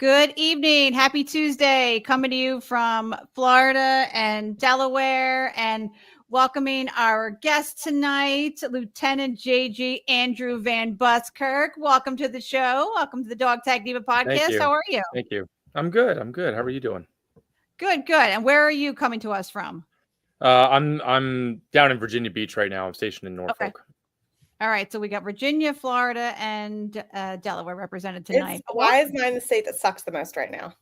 Good evening. Happy Tuesday. Coming to you from Florida and Delaware, and welcoming our guest tonight, Lieutenant JG Andrew Van Buskirk. Welcome to the show. Welcome to the Dog Tag Diva podcast. Thank you. How are you? Thank you. I'm good. How are you doing? Good. And where are you coming to us from? I'm down in Virginia Beach right now. I'm stationed in Norfolk. Okay. All right, so we got Virginia, Florida, and Delaware represented tonight. Why is mine the state that sucks the most right now?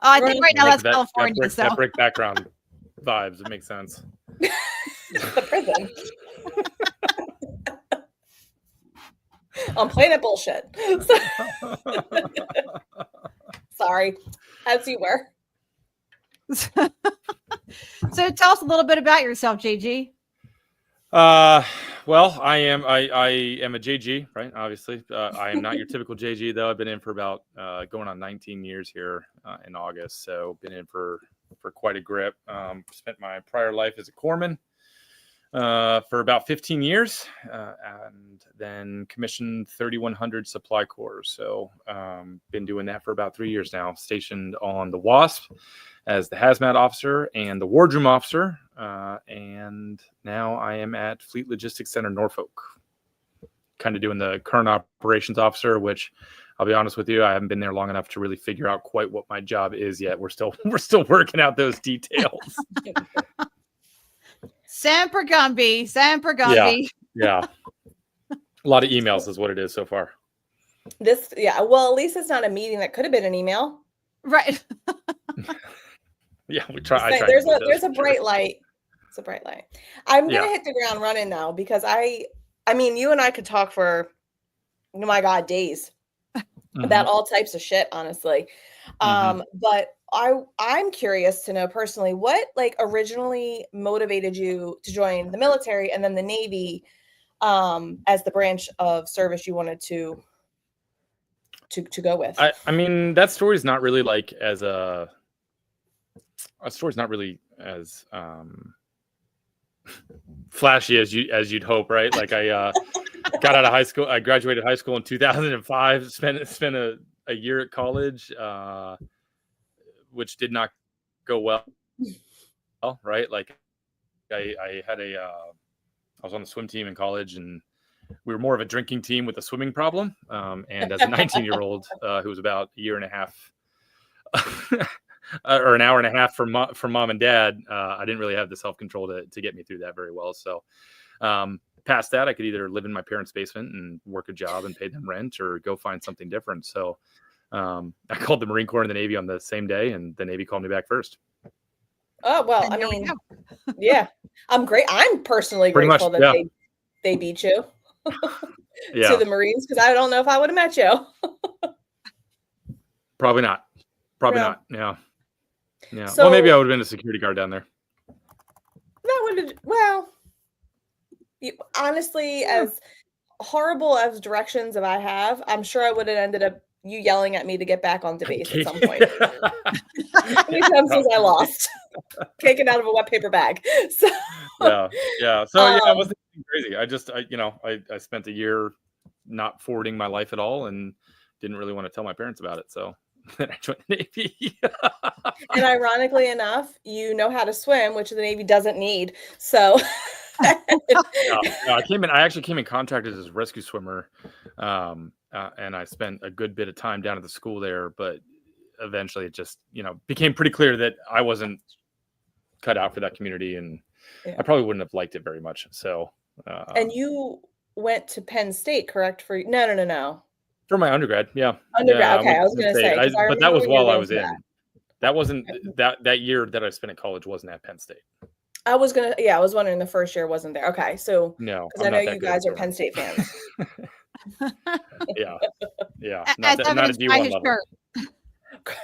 I think right now that's California. That brick background vibes. It makes sense. The prison. I'm playing at bullshit. Sorry, as you were. So tell us a little bit about yourself, JG. Well, I am a JG, right? Obviously, I am not your typical JG though. I've been in for about going on 19 years here in August, so been in for quite a grip. Spent my prior life as a corpsman for about 15 years, and then commissioned 3,100 supply corps. So been doing that for about 3 years now. Stationed on the WASP as the hazmat officer and the wardroom officer. And now I am at Fleet Logistics Center, Norfolk, kind of doing the current operations officer, which I'll be honest with you, I haven't been there long enough to really figure out quite what my job is yet. We're still working out those details. Semper Gumby. Yeah. A lot of emails is what it is so far. Well, at least it's not a meeting. That could have been an email. Right. Yeah, we try. There's a bright light. It's a bright light. I'm gonna hit the ground running now because I mean, you and I could talk for, oh my God, days about all types of shit, honestly. But I'm curious to know personally what originally motivated you to join the military and then the Navy as the branch of service you wanted to go with. I mean, that story's not really as flashy as you'd hope, right? Like I got out of high school. I graduated high school in 2005. Spent a year at college, which did not go well. Right? Like I was on the swim team in college, and we were more of a drinking team with a swimming problem. And as a 19-year-old who was about a year and a half or an hour and a half from mom and dad, I didn't really have the self-control to get me through that very well. So past that, I could either live in my parents' basement and work a job and pay them rent, or go find something different. So I called the Marine Corps and the Navy on the same day, and the Navy called me back first. Oh, well, I mean, yeah, I'm personally grateful that they beat you to the Marines, because I don't know if I would have met you. Probably not. Yeah. So, well, maybe I would have been a security guard down there. That would have, honestly, as horrible as directions that I have, I'm sure I would have ended up you yelling at me to get back onto base at some point. How many times was I lost? Taken out of a wet paper bag. So yeah. So it wasn't crazy. I spent a year not forwarding my life at all, and didn't really want to tell my parents about it. So then I joined the Navy. And ironically enough, you know how to swim, which the Navy doesn't need. So I actually came in contracted as a rescue swimmer. And I spent a good bit of time down at the school there, but eventually it just, became pretty clear that I wasn't cut out for that community, and I probably wouldn't have liked it very much. So, and you went to Penn State, correct? No. For my undergrad, yeah. Undergrad, okay. I was going to say, but that was while I was in. That wasn't that year that I spent at college wasn't at Penn State. I was wondering the first year wasn't there. Okay, so no, because I know you guys are Penn State fans. Yeah. Not a D1 level.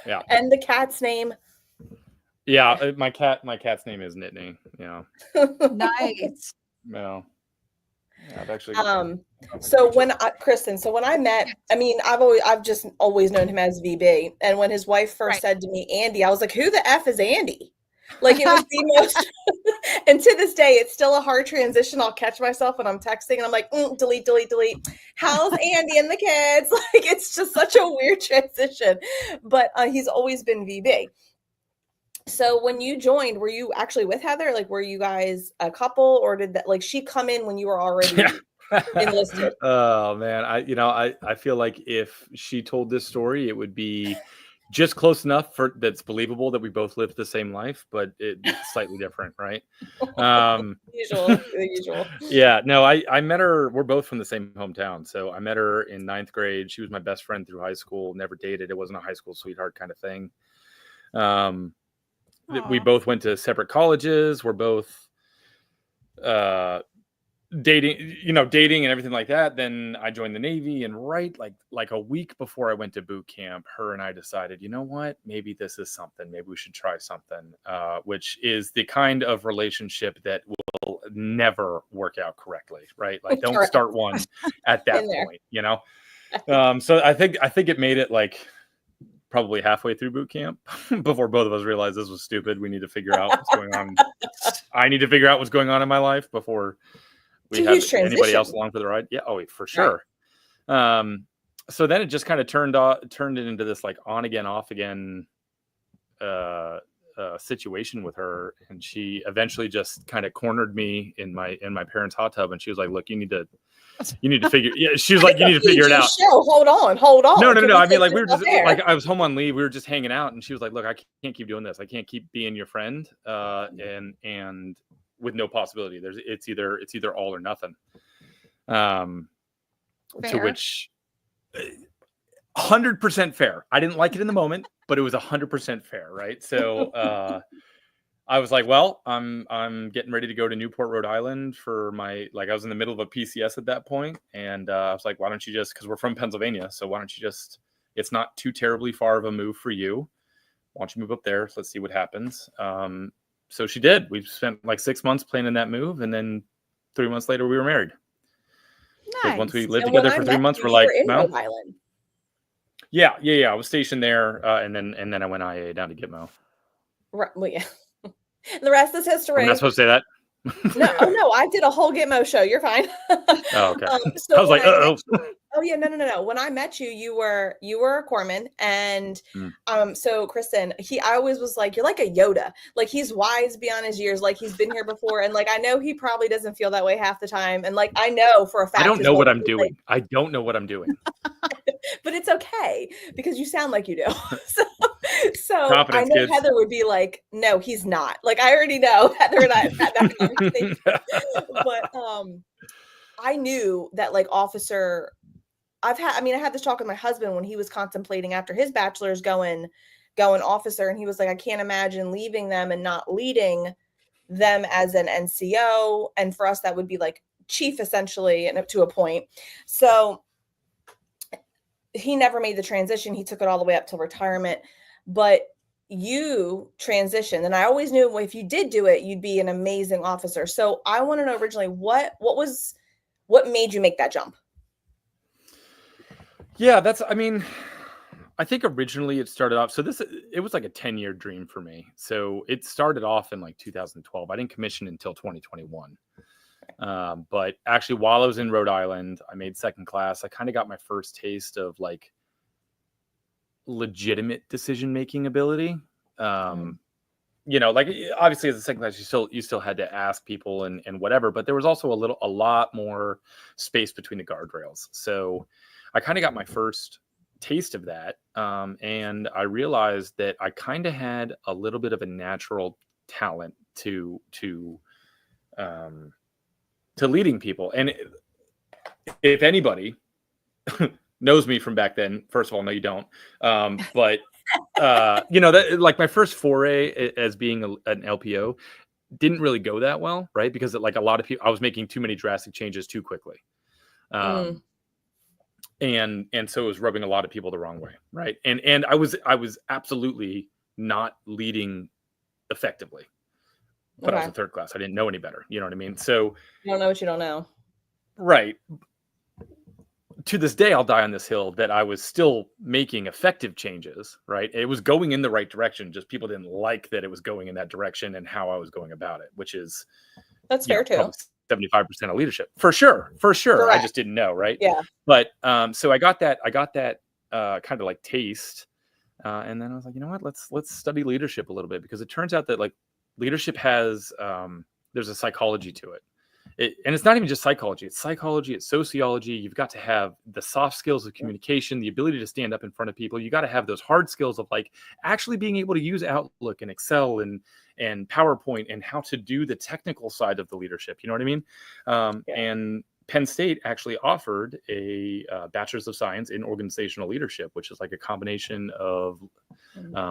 Yeah. And the cat's name? Yeah, my cat's name is Nittany. Yeah. Nice. No. Yeah, I've actually. So when I met, I mean, I've just always known him as VB, and when his wife first said to me, Andy, I was like, "Who the F is Andy?" Like it was the most, and to this day, it's still a hard transition. I'll catch myself when I'm texting and I'm like, delete, delete, delete. How's Andy and the kids? Like, it's just such a weird transition, but he's always been VB. So when you joined, were you actually with Heather? Like, were you guys a couple, or did that, like, she come in when you were already enlisted? Oh man, I feel like if she told this story, it would be just close enough for that's believable that we both lived the same life, but it's slightly different, right? Usual. Yeah, no, I met her. We're both from the same hometown, so I met her in 9th grade. She was my best friend through high school. Never dated. It wasn't a high school sweetheart kind of thing. We both went to separate colleges. We're both dating and everything like that. Then I joined the Navy, and right like a week before I went to boot camp, her and I decided, you know what, maybe this is something. Maybe we should try something, which is the kind of relationship that will never work out correctly, right? Like, don't start one at that point, So I think it made it like probably halfway through boot camp before both of us realized this was stupid. We need to figure out what's going on. I need to figure out what's going on in my life before we have anybody else along for the ride. Yeah. Oh, for sure. Right. So then it just kind of turned it into this like on again, off again situation with her. And she eventually just kind of cornered me in my parents' hot tub. And she was like, look, you need to figure. Yeah, she was like, you need to figure it out. Hold on. No. I mean, like, we were just like, I was home on leave. We were just hanging out, and she was like, look, I can't keep doing this. I can't keep being your friend. And with no possibility. It's either all or nothing. To which 100% fair. I didn't like it in the moment, but it was 100% fair, right? So I was like, well, I'm getting ready to go to Newport, Rhode Island for I was in the middle of a PCS at that point, and I was like, why don't you just, because we're from Pennsylvania, so why don't you just, it's not too terribly far of a move for you. Why don't you move up there? Let's see what happens. So she did. We spent like 6 months planning that move, and then 3 months later we were married. Nice. Once we lived together for 3 months, we're like, well, Rhode Island. Yeah. I was stationed there, and then I went IA down to Gitmo. Right. Well, yeah. The rest is history. I'm not supposed to say that. No, I did a whole Gitmo show. You're fine. Oh, okay. So I was like, oh yeah, no. When I met you, you were a corpsman, and so Kristen, I always was like, you're like a Yoda. Like, he's wise beyond his years. Like, he's been here before, and like I know he probably doesn't feel that way half the time. And like I know for a fact, I don't know what I'm doing. I don't know what I'm doing. But it's okay because you sound like you do. So Confidence, I know kids. Heather would be like, no, he's not. Like, I already know Heather and I had that conversation. But I knew that like officer, I had this talk with my husband when he was contemplating after his bachelor's going officer, and he was like, I can't imagine leaving them and not leading them as an NCO. And for us, that would be like chief essentially, and up to a point. So he never made the transition. He took it all the way up till retirement. But you transitioned, and I always knew if you did do it, you'd be an amazing officer. So I want to know originally what made you make that jump? Yeah, I think originally it started off. So it was like a 10-year dream for me. So it started off in like 2012. I didn't commission until 2021. But actually, while I was in Rhode Island, I made second class. I kind of got my first taste of like legitimate decision-making ability. Like obviously as a second class, you still had to ask people and whatever, but there was also a lot more space between the guardrails. So I kind of got my first taste of that. And I realized that I kind of had a little bit of a natural talent to leading people. And if anybody knows me from back then, first of all, no, you don't. But that like my first foray as being an LPO didn't really go that well, right? Because like a lot of people, I was making too many drastic changes too quickly. And so it was rubbing a lot of people the wrong way, right? And I was absolutely not leading effectively. But I was in third class. I didn't know any better. You know what I mean? So you don't know what you don't know. Right. to this day, I'll die on this hill that I was still making effective changes, right? It was going in the right direction. Just people didn't like that it was going in that direction and how I was going about it, which is That's fair too. 75% of leadership for sure. Correct. I just didn't know. Right. Yeah. But, so I got that kind of like taste. And then I was like, you know what, let's study leadership a little bit, because it turns out that like leadership has, there's a psychology to it. And it's not even just psychology, it's sociology. You've got to have the soft skills of communication, the ability to stand up in front of people. You got to have those hard skills of like actually being able to use Outlook and Excel and PowerPoint and how to do the technical side of the leadership. You know what I mean? And Penn State actually offered a bachelor's of science in organizational leadership, which is like a combination of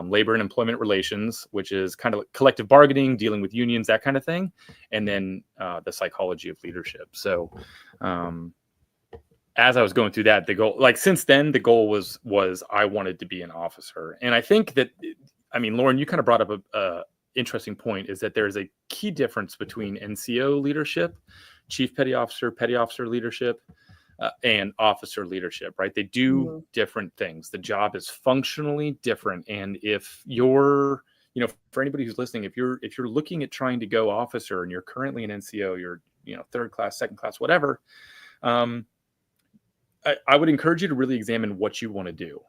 labor and employment relations, which is kind of like collective bargaining, dealing with unions, that kind of thing. And then the psychology of leadership. So as I was going through that, the goal, like since then, the goal was I wanted to be an officer. And I think that, I mean, Lauren, you kind of brought up a interesting point, is that there's a key difference between NCO leadership, chief petty officer leadership, and officer leadership, right? They do different things. The job is functionally different. And if you're, you know, for anybody who's listening, if you're looking at trying to go officer and you're currently an NCO, you're, you know, third class, second class, whatever, I would encourage you to really examine what you want to do.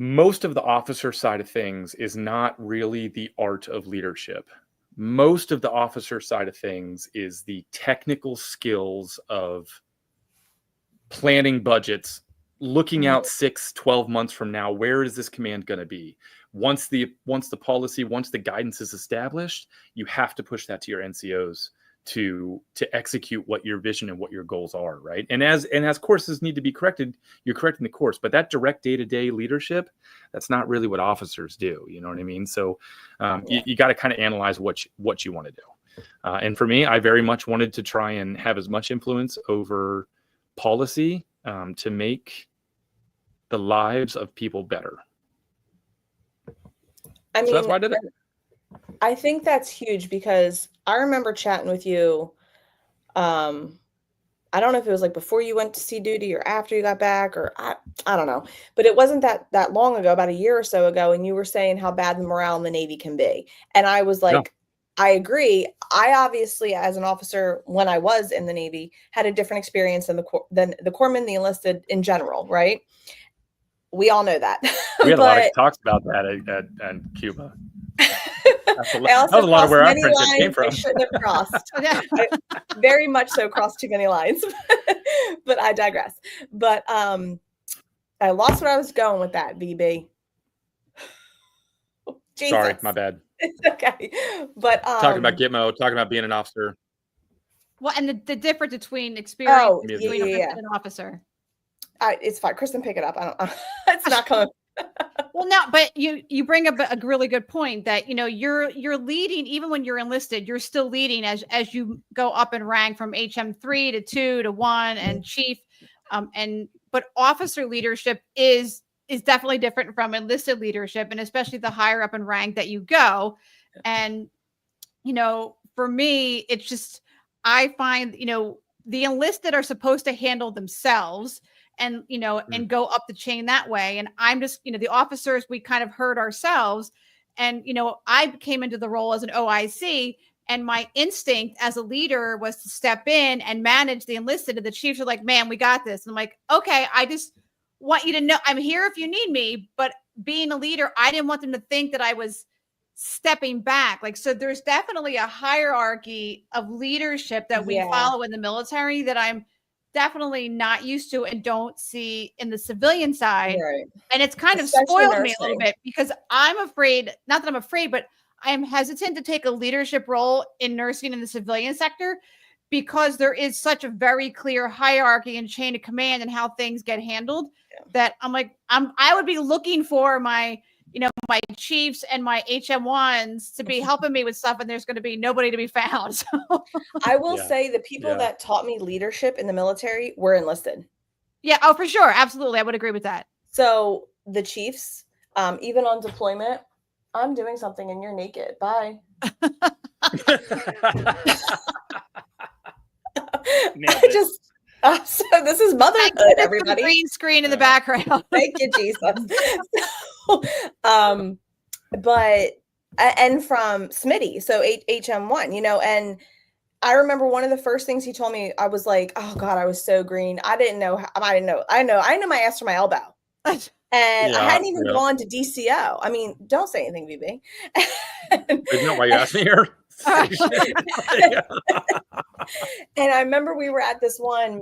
Most of the officer side of things is not really the art of leadership. Most of the officer side of things is the technical skills of planning budgets, looking out 6-12 months from now. Where is this command going to be? Once the policy, once the guidance is established, you have to push that to your NCOs to execute what your vision and what your goals are, right? And as courses need to be corrected, you're correcting the course. But that direct day-to-day leadership, that's not really what officers do. You know what I mean? So you got to kind of analyze what you want to do. And for me, I very much wanted to try and have as much influence over policy to make the lives of people better. I mean, so that's why I did it. I think that's huge, because I remember chatting with you. I don't know if it was like before you went to see duty or after you got back, or I don't know, but it wasn't that long ago, about a year or so ago. And you were saying how bad the morale in the Navy can be. And I was like, I agree. I obviously, as an officer, when I was in the Navy, had a different experience than the corpsmen, the enlisted in general, right? We all know that. We had a lot of talks about that at Cuba. That was a lot of where our friendship came from. I shouldn't have crossed. I very much so crossed too many lines, but I digress. But I lost where I was going with that, VB. Jesus. Sorry, my bad. It's okay. But talking about Gitmo, talking about being an officer. Well, and the difference between experience between an officer. It's fine. Kristen, pick it up. I don't. It's not coming. Well, no, but you bring up a really good point that, you know, you're leading, even when you're enlisted, you're still leading as you go up in rank from HM3 to 2 to 1 and chief. But officer leadership is definitely different from enlisted leadership, and especially the higher up in rank that you go. And, you know, for me, it's just, I find, you know, the enlisted are supposed to handle themselves and, you know, and go up the chain that way. And I'm just, you know, the officers, we kind of hurt ourselves. And, you know, I came into the role as an OIC, and my instinct as a leader was to step in and manage the enlisted. And the chiefs are like, man, we got this. And I'm like, okay, I just want you to know I'm here if you need me. But being a leader, I didn't want them to think that I was stepping back. Like, so there's definitely a hierarchy of leadership that we follow in the military that I'm definitely not used to and don't see in the civilian side. Right. And it's kind of spoiled me a little bit, because I'm afraid, not that I'm afraid, but I am hesitant to take a leadership role in nursing in the civilian sector, because there is such a very clear hierarchy and chain of command and how things get handled that I'm like, I would be looking for my, you know, my chiefs and my HM1s to be helping me with stuff, and there's going to be nobody to be found. So. I will say the people that taught me leadership in the military were enlisted. Yeah. Oh, for sure. Absolutely. I would agree with that. So the chiefs, even on deployment, I'm doing something and you're naked. Bye. So this is motherhood, everybody. Green screen in the background. Thank you, Jesus. So, but and from Smitty, so HM1, and I remember one of the first things he told me, I was like, oh God, I was so green. I didn't know I know my ass from my elbow. And I hadn't even gone to DCO. I mean, don't say anything, BB. Isn't that why you asked me here? And I remember we were at this one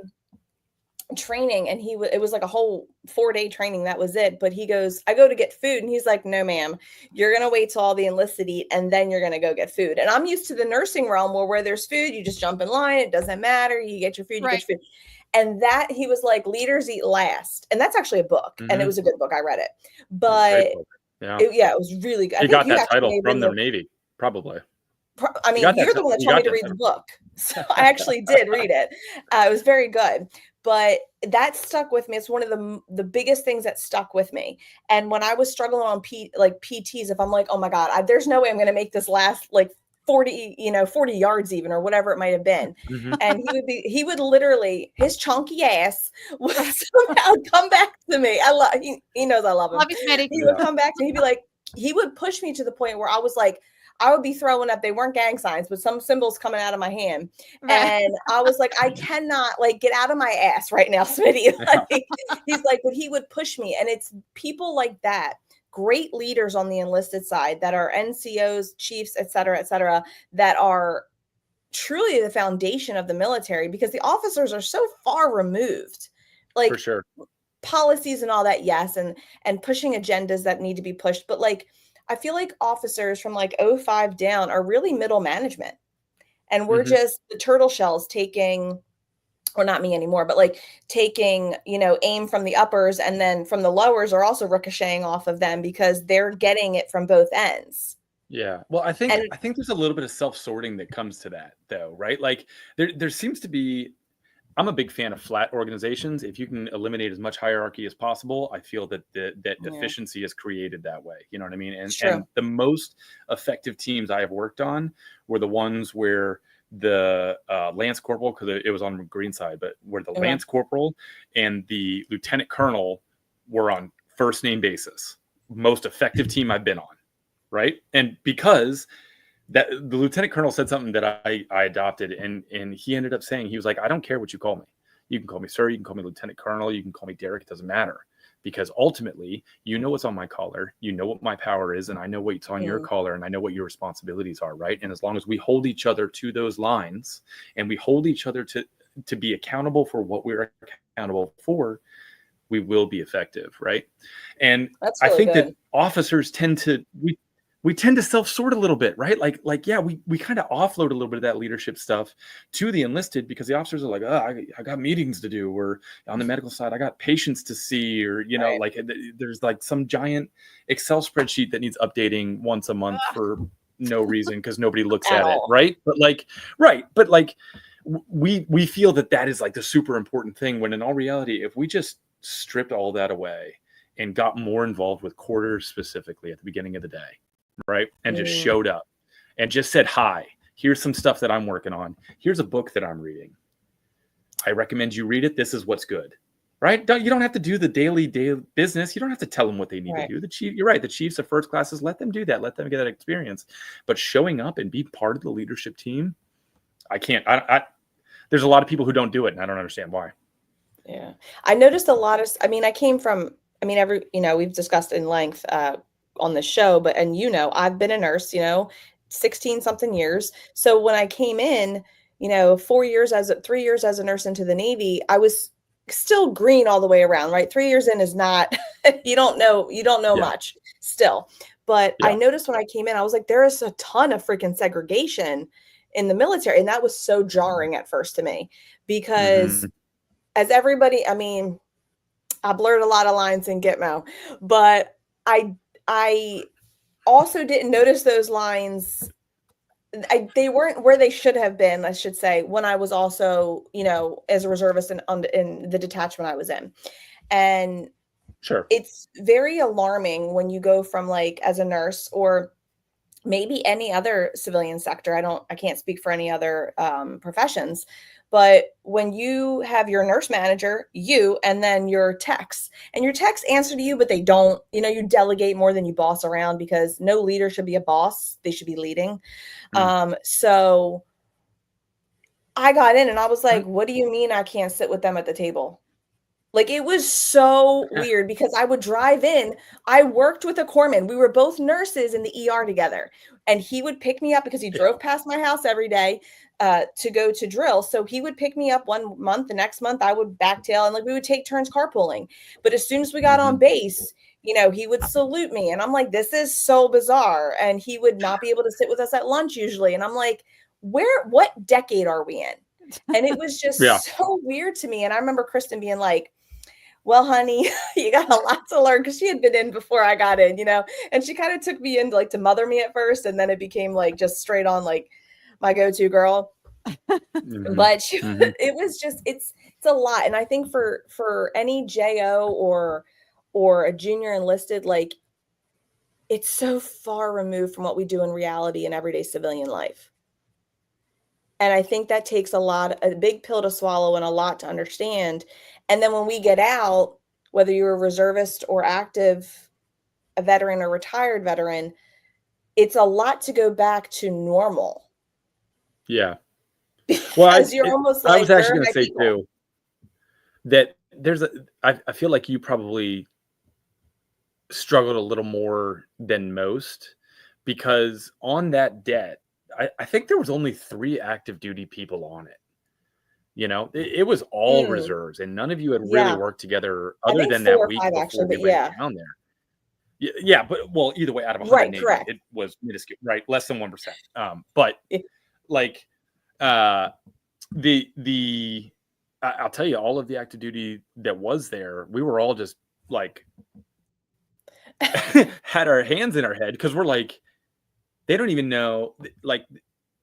training, and it was like a whole 4-day training. That was it. But he goes, I go to get food, and he's like, no, ma'am, you're gonna wait till all the enlisted eat, and then you're gonna go get food. And I'm used to the nursing realm where there's food, you just jump in line. It doesn't matter. You get your food. You get your food. And that he was like, leaders eat last. And that's actually a book. And it was a good book. I read it. But it was really good. You got that title from the Navy, probably. I mean, you're the one that told me to read the book. So I actually did read it. It was very good. But that stuck with me. It's one of the biggest things that stuck with me. And when I was struggling on PTs, if I'm like, oh my God, there's no way I'm going to make this last like 40 yards even, or whatever it might have been. And he would literally, his chunky ass would somehow come back to me. He knows I love him. He would come back to me. He'd be like, he would push me to the point where I was like, I would be throwing up. They weren't gang signs, but some symbols coming out of my hand. And I was like, I cannot get out of my ass right now, Smitty. He's like, but he would push me. And it's people like that, great leaders on the enlisted side that are NCOs, chiefs, et cetera, that are truly the foundation of the military, because the officers are so far removed. For sure. Policies and all that, yes, and pushing agendas that need to be pushed. But I feel like officers from 05 down are really middle management. And we're just the turtle shells taking, or not me anymore, but taking, aim from the uppers, and then from the lowers are also ricocheting off of them because they're getting it from both ends. Yeah. Well, I think there's a little bit of self-sorting that comes to that though, right? There seems to be, I'm a big fan of flat organizations. If you can eliminate as much hierarchy as possible, I feel that efficiency is created that way. You know what I mean? And the most effective teams I have worked on were the ones where the Lance Corporal, because it was on the green side, but where the Lance Corporal and the Lieutenant Colonel were on first name basis. Most effective team I've been on, right? And because that the Lieutenant Colonel said something that I adopted, and he ended up saying, he was like, I don't care what you call me. You can call me sir, you can call me Lieutenant Colonel, you can call me Derek, it doesn't matter. Because ultimately, you know what's on my collar, you know what my power is, and I know what's on your collar, and I know what your responsibilities are, right? And as long as we hold each other to those lines, and we hold each other to be accountable for what we're accountable for, we will be effective, right? And that's really I think good. That officers tend to we tend to self-sort a little bit, right? We kind of offload a little bit of that leadership stuff to the enlisted, because the officers are like, oh, I got meetings to do, or on the medical side, I got patients to see, or, there's some giant Excel spreadsheet that needs updating once a month for no reason, because nobody looks at it, right? But we feel that is the super important thing, when in all reality, if we just stripped all that away and got more involved with quarters specifically at the beginning of the day, right? And just showed up and just said, hi, here's some stuff that I'm working on. Here's a book that I'm reading. I recommend you read it. This is what's good, right? You don't have to do the daily business. You don't have to tell them what they need to do. You're right. The chiefs of first classes, let them do that. Let them get that experience. But showing up and be part of the leadership team, there's a lot of people who don't do it, and I don't understand why. Yeah. I noticed a lot of, I came from, we've discussed in length, on the show, but I've been a nurse 16 something years. So when I came in 3 years as a nurse into the Navy, I was still green all the way around, right? 3 years in is not you don't know much still. But I noticed when I came in, I was like, there is a ton of freaking segregation in the military, and that was so jarring at first to me, because as everybody, I blurred a lot of lines in Gitmo, but I also didn't notice those lines. They weren't where they should have been, I should say, when I was also, as a reservist in the detachment I was in. And it's very alarming when you go from as a nurse, or maybe any other civilian sector. I can't speak for any other professions, But when you have your nurse manager, you, and then your techs, and your techs answer to you, but they don't, you delegate more than you boss around, because no leader should be a boss. They should be leading. So I got in and I was like, what do you mean I can't sit with them at the table? Like, it was so weird, because I would drive in. I worked with a corpsman. We were both nurses in the ER together, and he would pick me up because he drove past my house every day to go to drill. So he would pick me up one month, the next month I would backtail, and like we would take turns carpooling. But as soon as we got on base, he would salute me, and I'm like, this is so bizarre. And he would not be able to sit with us at lunch usually. And I'm like, what decade are we in? And it was just so weird to me. And I remember Kristen being like, well, honey, you got a lot to learn, because she had been in before I got in, and she kind of took me in like to mother me at first. And then it became like just straight on like my go-to girl. But it was just, it's a lot. And I think for any JO or a junior enlisted, like, it's so far removed from what we do in reality in everyday civilian life. And I think that takes a big pill to swallow and a lot to understand. And then when we get out, whether you're a reservist or active, a veteran or retired veteran, it's a lot to go back to normal. Yeah. Well, I was actually going to say too, that I feel like you probably struggled a little more than most, because on that debt, I think there was only 3 active duty people on it. It was all reserves, and none of you had really worked together other than that week before we went down there. Yeah, but either way, out of 180, it was minuscule, right? Less than 1%. But like I'll tell you, all of the active duty that was there, we were all just like had our hands in our head, because we're like, they don't even know, like,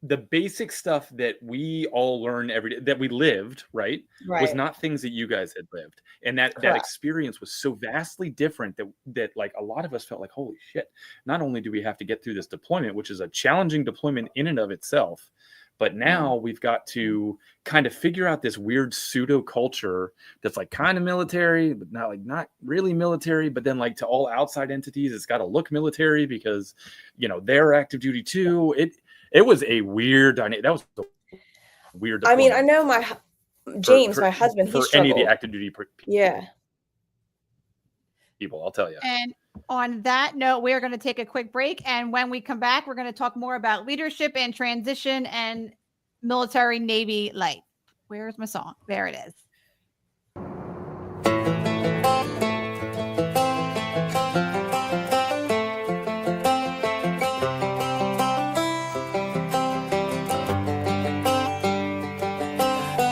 the basic stuff that we all learn every day, that we lived, right, was not things that you guys had lived. And that experience was so vastly different that like a lot of us felt like, holy shit, not only do we have to get through this deployment, which is a challenging deployment in and of itself, but now we've got to kind of figure out this weird pseudo culture that's like kind of military, but not really military. But then like to all outside entities, it's got to look military because, they're active duty too. It was a weird dynamic. That was a weird deployment. I mean, I know my husband, he struggled. Any of the active duty people, I'll tell you. And on that note, we are going to take a quick break. And when we come back, we're going to talk more about leadership and transition and military Navy life. Where's my song? There it is.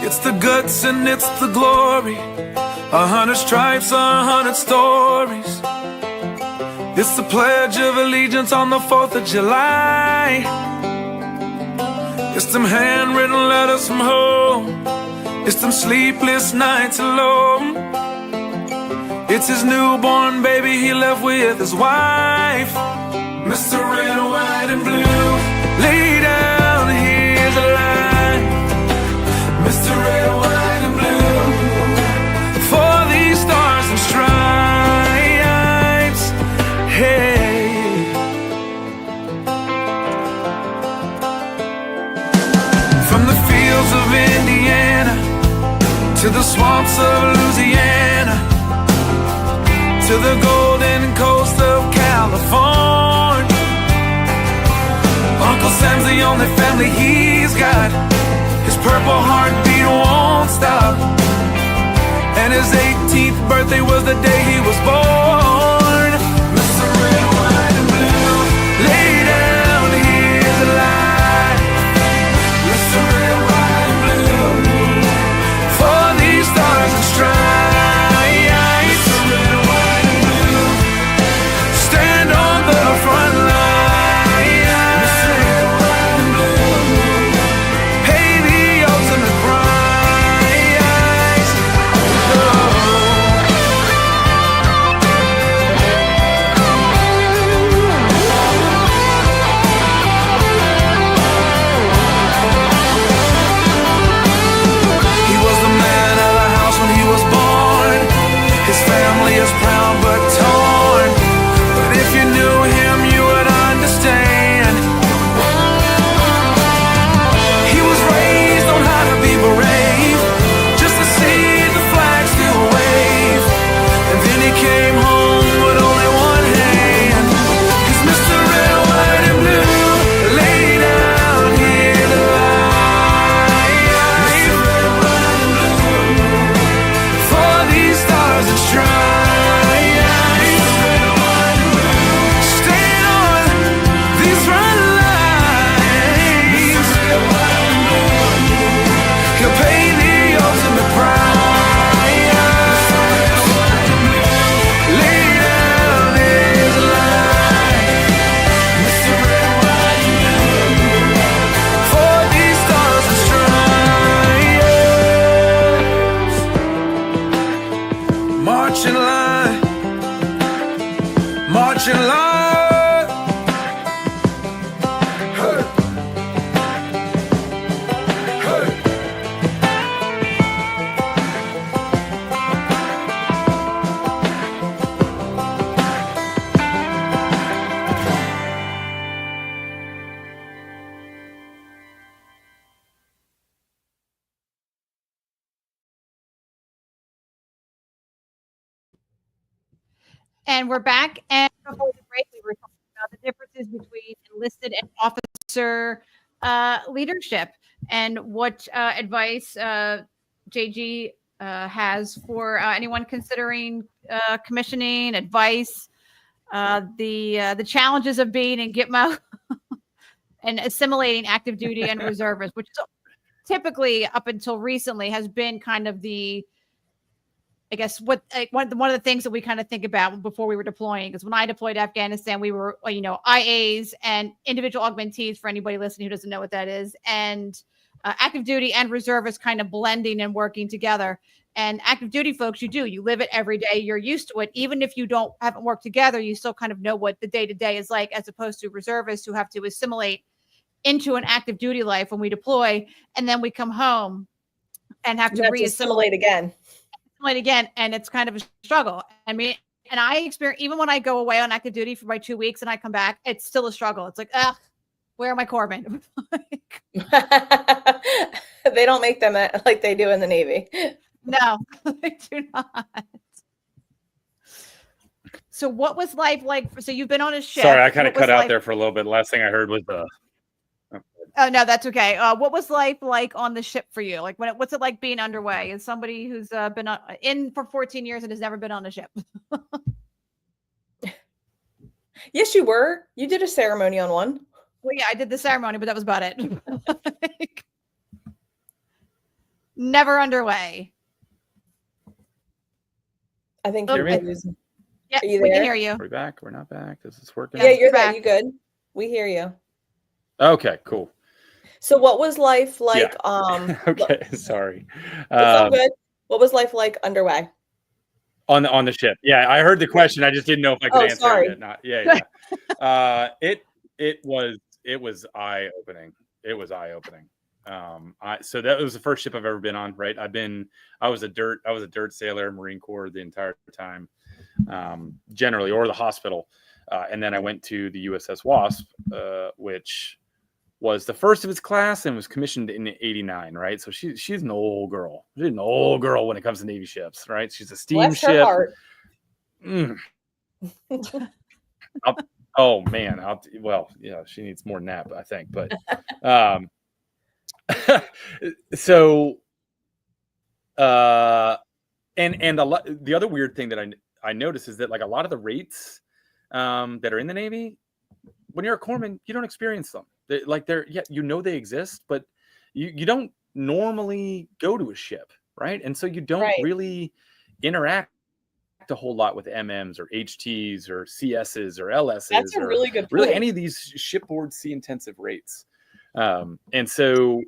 It's the guts and it's the glory, 100 stripes, 100 stories. It's the Pledge of Allegiance on the 4th of July. It's them handwritten letters from home. It's them sleepless nights alone. It's his newborn baby he left with his wife. Mr. Red, White, and Blue, lay down, here's a line. Mr. Red, White, and Blue, for these stars and stripes, hey. From the fields of Indiana to the swamps of Louisiana, to the golden coast of California, Uncle Sam's the only family he's got. His purple heartbeat won't stop, and his 18th birthday was the day he was born. Mr. Red, White, and Blue, lay down, here's a line. Mr. Red, White, and Blue, for these stars and stripes. Mr. Red, White, and Blue, stand on the front line. marching line. Hey. Hey. And we're back. And before the break, we were talking about the differences between enlisted and officer leadership and what advice JG has for anyone considering commissioning, advice, the challenges of being in Gitmo and assimilating active duty and reservists, which is typically up until recently has been kind of the, I guess, one of the things that we kind of think about before we were deploying, because when I deployed to Afghanistan, we were, IAs and individual augmentees, for anybody listening who doesn't know what that is, and active duty and reservists kind of blending and working together. And active duty folks, you live it every day. You're used to it. Even if you haven't worked together, you still kind of know what the day-to-day is like, as opposed to reservists who have to assimilate into an active duty life when we deploy. And then we come home and have to re-assimilate again. And it's kind of a struggle. I mean, and I experience, even when I go away on active duty for my 2 weeks and I come back, it's still a struggle. It's like, where are my corpsmen? They don't make them like they do in the Navy. No, they do not. So what was life like? So you've been on a ship. Sorry, I kind of cut out there for a little bit. Last thing I heard was Oh, no, that's okay. What was life like on the ship for you? Like, what's it like being underway? As somebody who's been in for 14 years and has never been on a ship. Yes, you were. You did a ceremony on one. Well, yeah, I did the ceremony, but that was about it. Never underway. I think you're right. Yeah, we can hear you. Are we back? We're not back. Is this working? Yeah, you're back. You good? We hear you. Okay, cool. So what was life like? Yeah. Okay, sorry. It's all good. What was life like underway? On the ship. Yeah, I heard the question. I just didn't know if I could answer sorry. it. Yeah. It was eye-opening. It was eye-opening. So that was the first ship I've ever been on, right? I was a dirt sailor, Marine Corps the entire time, generally, or the hospital. And then I went to the USS Wasp, which was the first of its class and was commissioned in '89, right? So she's an old girl. She's an old girl when it comes to Navy ships, right? She's a steamship. Oh man, she needs more nap, I think. But so and the other weird thing that I noticed is that like a lot of the rates that are in the Navy, when you're a corpsman, you don't experience them. They exist, but you don't normally go to a ship, right? And so you don't really interact a whole lot with MMs or HTs or CSs or LSs. That's a really good point. Really any of these shipboard sea intensive rates. And so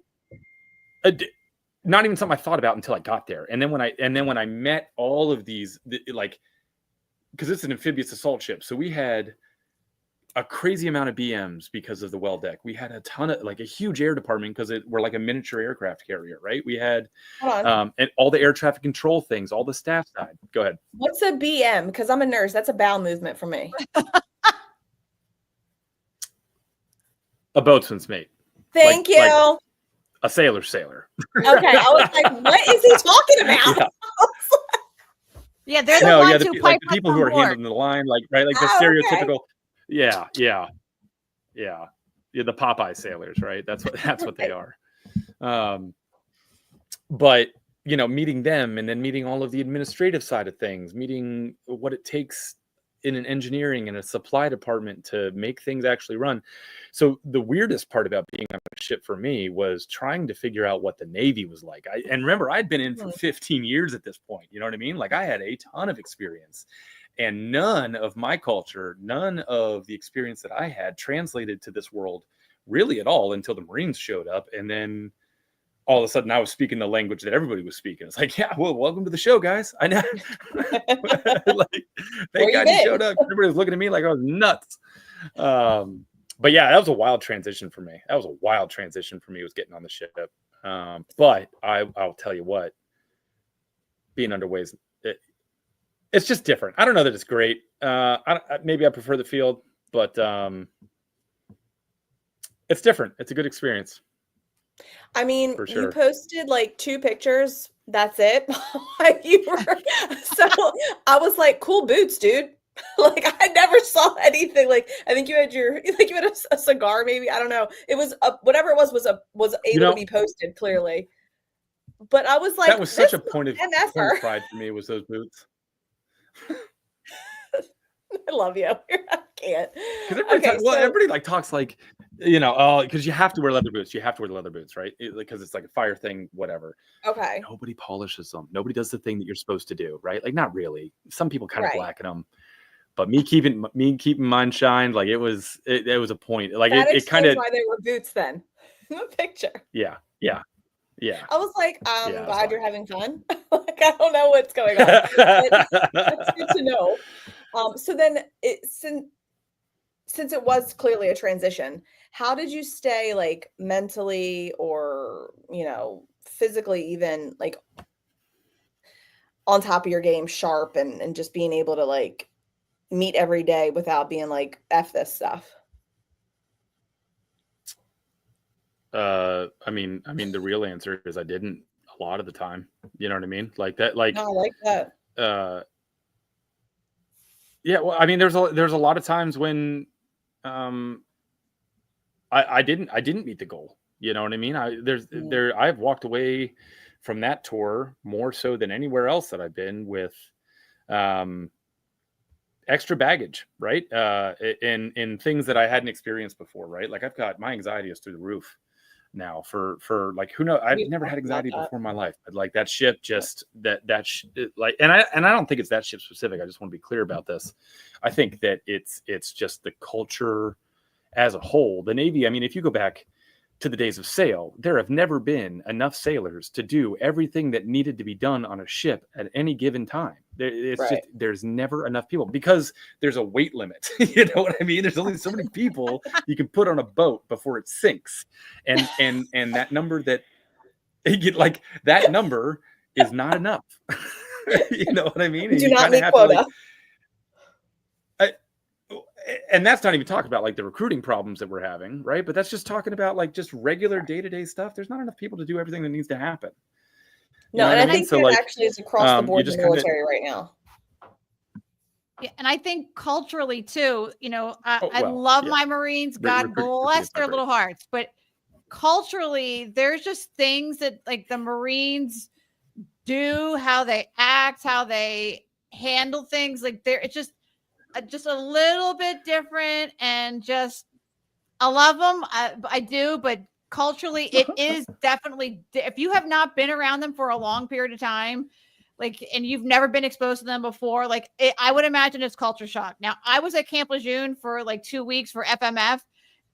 not even something I thought about until I got there. And then when I met all of these, because it's an amphibious assault ship, so we had a crazy amount of BMs because of the well deck. We had a ton of a huge air department because we're like a miniature aircraft carrier, right? We had and all the air traffic control things, all the staff side. Go ahead. What's a BM? Because I'm a nurse. That's a bowel movement for me. A boatswain's mate. Thank you. Like a sailor. Okay, I was like, what is he talking about? Yeah, they're the ones who the people who are handling the line, the stereotypical. Okay. Yeah. The Popeye sailors, right? That's what they are. But meeting them and then meeting all of the administrative side of things, meeting what it takes in an engineering and a supply department to make things actually run. So the weirdest part about being on a ship for me was trying to figure out what the Navy was like. And remember, I'd been in for 15 years at this point. You know what I mean? Like I had a ton of experience. And none of my culture, none of the experience that I had translated to this world really at all until the Marines showed up. And then all of a sudden I was speaking the language that everybody was speaking. It's like, yeah, well, welcome to the show, guys. I know. Thank God you showed up. Everybody was looking at me like I was nuts. But yeah, that was a wild transition for me. Was getting on the ship. But I'll tell you what, being underway is it's just different. I don't know that it's great. Maybe I prefer the field, but it's different. It's a good experience. I mean, for sure. You posted like 2 pictures. That's it. So I was like, cool boots, dude. Like I never saw anything. Like I think you had a cigar, maybe. I don't know. It was whatever it was able to be posted clearly. But I was like, that was such a point of pride for me. Was those boots? I love you. I can't. Everybody like talks like, because you have to wear leather boots. You have to wear the leather boots, right? Because it's like a fire thing, whatever. Okay. Nobody polishes them. Nobody does the thing that you're supposed to do, right? Like not really. Some people kind of blacken them, but me keeping mine shined. Like it was a point. Like that it kind of why they were boots then. In the picture. Yeah. I was like, glad you're having fun. Like I don't know what's going on. That's good to know. So then since it was clearly a transition, how did you stay like mentally or, physically even like on top of your game, sharp and just being able to like meet every day without being like, F this stuff? I mean, the real answer is I didn't a lot of the time. You know what I mean? Like that, like, no, I like that. Yeah, well, I mean, there's a lot of times when, I didn't meet the goal. You know what I mean? I've walked away from that tour more so than anywhere else that I've been with, extra baggage, right? In things that I hadn't experienced before, right? Like I've got my anxiety is through the roof now for like, who knows? I've never had anxiety before in my life, but like that ship just like, and I don't think it's that ship specific. I just want to be clear about this. I think that it's just the culture as a whole. The Navy, I mean, if you go back to the days of sail, there have never been enough sailors to do everything that needed to be done on a ship at any given time. There's never enough people because there's a weight limit. You know what I mean? There's only so many people you can put on a boat before it sinks. And that number that like that number is not enough. You know what I mean? You do not meet quota. And that's not even talking about like the recruiting problems that we're having, right? But that's just talking about like just regular day-to-day stuff. There's not enough people to do everything that needs to happen. No, and I think that actually is across the board in the military right now. Yeah, and I think culturally too, I love my Marines. God bless their little hearts. But culturally, there's just things that like the Marines do, how they act, how they handle things. Like it's just a little bit different, and just I love them. I do, but culturally, it is definitely. If you have not been around them for a long period of time, like, and you've never been exposed to them before, like I would imagine it's culture shock. Now, I was at Camp Lejeune for like 2 weeks for FMF,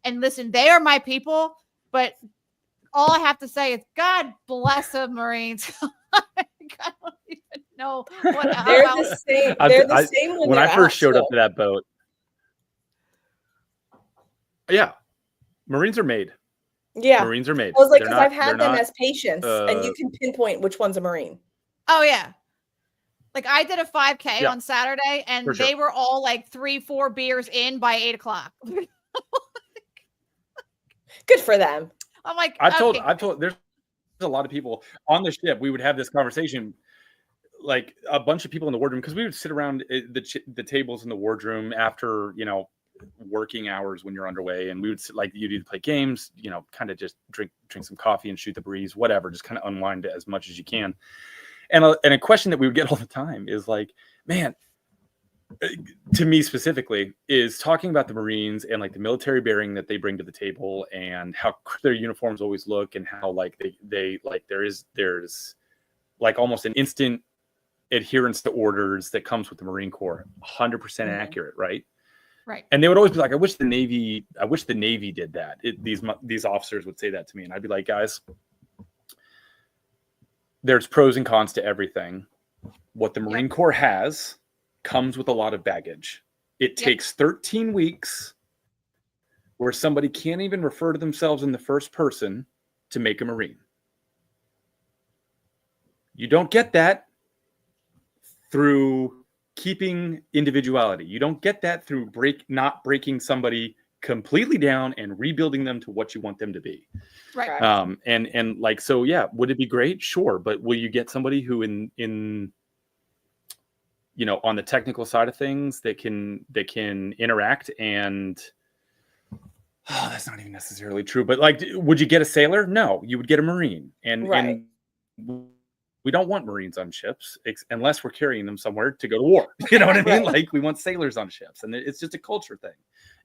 and listen, they are my people. But all I have to say is, God bless the Marines. I don't even know what they're the same. They're the same when I first showed up to that boat. Yeah, Marines are made. Yeah, Marines are made. I was like, because I've had them as patients, and you can pinpoint which one's a Marine. Oh yeah, like I did a 5K on Saturday, and they were all like 3-4 beers in by 8 o'clock. Good for them. I'm like, I've told. There's a lot of people on the ship. We would have this conversation, like a bunch of people in the wardroom, because we would sit around the tables in the wardroom after working hours when you're underway, and we would sit, like, you'd either play games, kind of just drink some coffee and shoot the breeze, whatever, just kind of unwind as much as you can. And a question that we would get all the time is like, man, to me specifically, is talking about the Marines and like the military bearing that they bring to the table, and how their uniforms always look, and how like they like there's like almost an instant adherence to orders that comes with the Marine Corps. 100% accurate, right? Right. And they would always be like, I wish the Navy did that. These officers would say that to me, and I'd be like, guys, there's pros and cons to everything. What the Marine Corps has comes with a lot of baggage. It takes 13 weeks where somebody can't even refer to themselves in the first person to make a Marine. You don't get that through keeping individuality. You don't get that through not breaking somebody completely down and rebuilding them to what you want them to be. Right. And like, so yeah, would it be great? Sure. But will you get somebody who in, you know, on the technical side of things that can interact and, oh, that's not even necessarily true. But like, would you get a sailor? No, you would get a Marine. And we don't want Marines on ships unless we're carrying them somewhere to go to war. You know what I mean? Like, we want sailors on ships, and it's just a culture thing.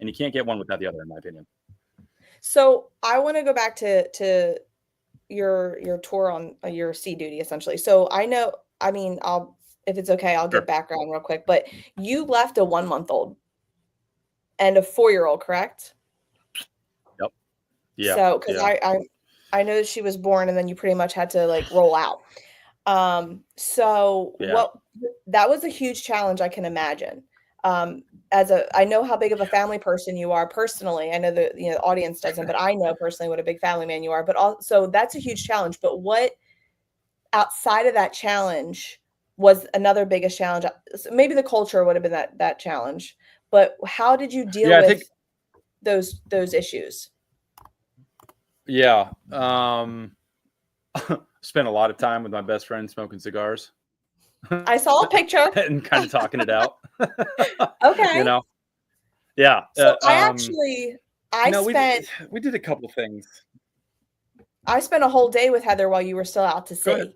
And you can't get one without the other, in my opinion. So I want to go back to your tour on your sea duty, essentially. So I know, I mean, if it's okay, I'll get background real quick. But you left a 1-month-old and a 4-year-old, correct? Yep. Yeah. So because I know that she was born, and then you pretty much had to like roll out. That was a huge challenge, I can imagine. I know how big of a family person you are personally. I know the audience doesn't, but I know personally what a big family man you are. But also that's a huge challenge. But what outside of that challenge was another biggest challenge? Maybe the culture would have been that challenge. But how did you deal with those issues? Yeah. Spent a lot of time with my best friend smoking cigars. I saw a picture and kind of talking it out. Okay. You know? Yeah. So we did a couple things. I spent a whole day with Heather while you were still out to sea.